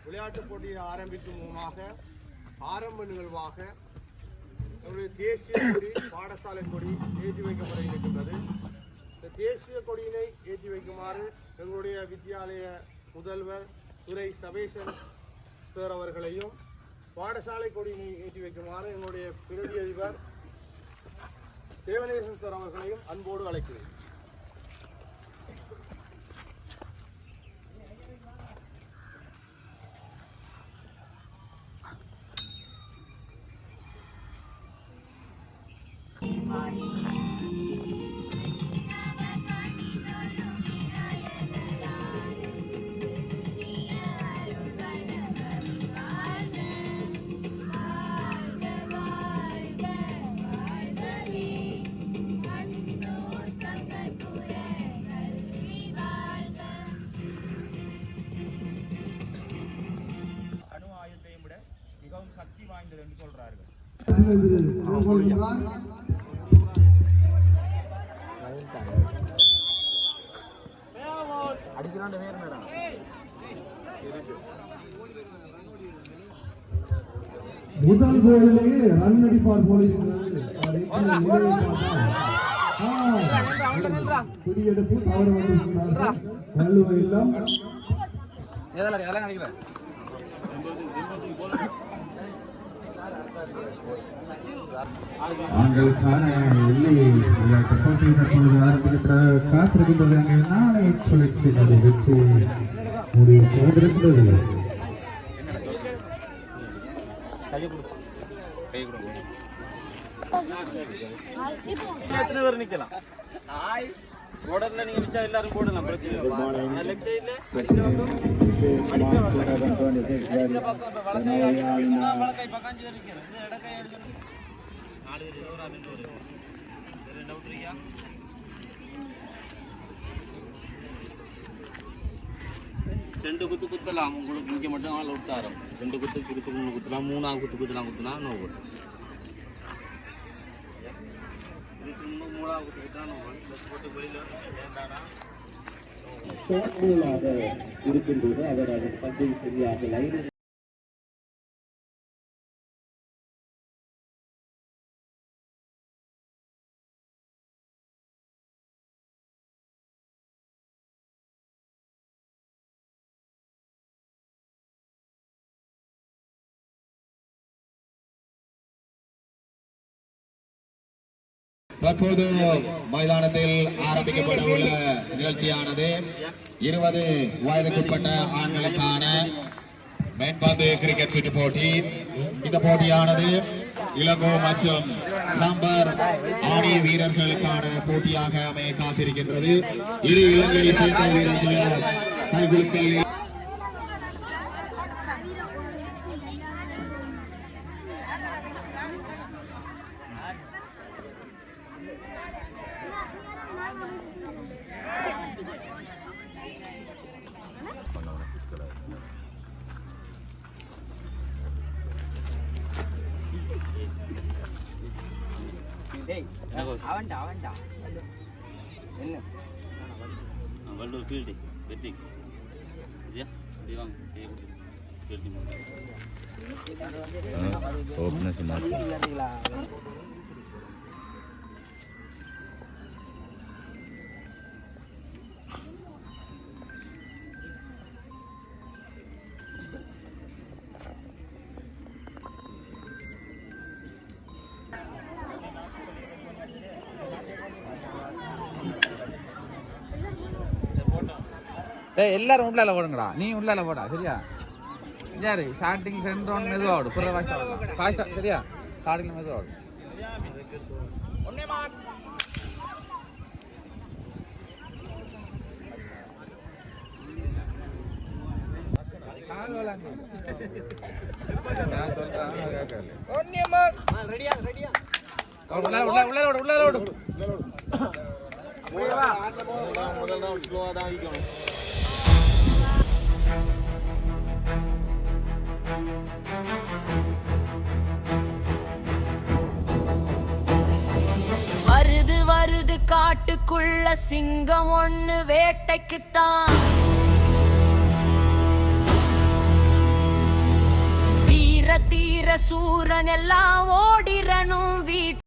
விளையாட்டுப் போட்டியை ஆரம்பிக்கும் முகமாக ஆரம்ப நிகழ்வாக நம்முடைய தேசிய கொடி பாடசாலை கொடி ஏற்றி வைக்கப்பட இருக்கின்றது. இந்த தேசிய கொடியினை ஏற்றி வைக்குமாறு எங்களுடைய வித்தியாலய முதல்வர் துரை சபேசன் சார் அவர்களையும் பாடசாலை கொடியினை ஏற்றி வைக்குமாறு எங்களுடைய பிரதி அதிபர் தேவநேசன் சார் அவர்களையும் அன்போடு அழைக்கிறேன். சக்தி வாய்ந்தது என்று சொல்றார்கள். அடிக்கிறான் வேறு மேடம் முதல் கோலிலேயே ரன் அடிப்பார் போல பிடியெடுப்பு தவறு வந்திருக்கிறார்கள். வள்ளுவ இல்லம் ஆண்களுக்கான எல்லை விளையாட்டு போட்டி தற்பொழுது ஆரம்பிக்கின்ற காத்திருக்கின்றது. அங்கே நாளை சுழற்சி நடைபெற்று முடிவு கொண்டிருக்கிறது. எத்தனை பேர் நிக்கலாம்? போர்டர்ல நீங்க விட்டா எல்லாரும் போடலாம். பிரச்சனை லெஃப்ட் சைடுல வலக்கை பக்கம் நிக்கிறேன். இடக்கை எடுத்து 4 பேர் ஒரு ஆள் ஒரு டவுட் இருக்கா? ரெண்டு குத்து குத்தலாம். உங்களுக்கு இங்கே மட்டும் ஆள் விட்டாரம். 2 குத்து கிருச்சு குத்தலாம். 3ஆம் குத்து குத்தலாம் நோ போட். இருக்கின்றது. அவர் அதன் பந்தை சரியாக லைன் தற்போது மைதானத்தில் ஆரம்பிக்கப்பட உள்ள நிகழ்ச்சியானது 20 வயதுக்குட்பட்ட ஆண்களுக்கான மென்பந்து கிரிக்கெட் சுற்று போட்டி. இந்த போட்டியானது இளங்கோ மற்றும் நம்பர் ஆடிய வீரர்களுக்கான போட்டியாக அமைய காத்திருக்கின்றது. இரு இலங்கையை சேர்ந்த வீரர்கள் கைகுலுக்கல் வல்லூர் ஃபீல்டு வெட்டிங் எல்லாரும் உள்ளால போடுங்கடா. நீ உள்ளால போடா. சரியா? யாரு ஸ்டார்டிங் சென்ட் ரவுண்ட் மெதுவா ஓடு. புற ஃபாஸ்டா சரியா? ஸ்டார்டிங்ல மெதுவா ஓடு. ஒண்ணே மார்க். ஒண்ணே மார்க். ரெடியா? உள்ளால ஓடு. முதல் ரவுண்ட் ஸ்லோவா தான் ஆகிக்கணும். வருது காட்டுக்குள்ள சிங்கம் ஒண்ணு வேட்டைக்குத்தான். தீர சூரன் எல்லாம் ஓடிரனும் வீட்டு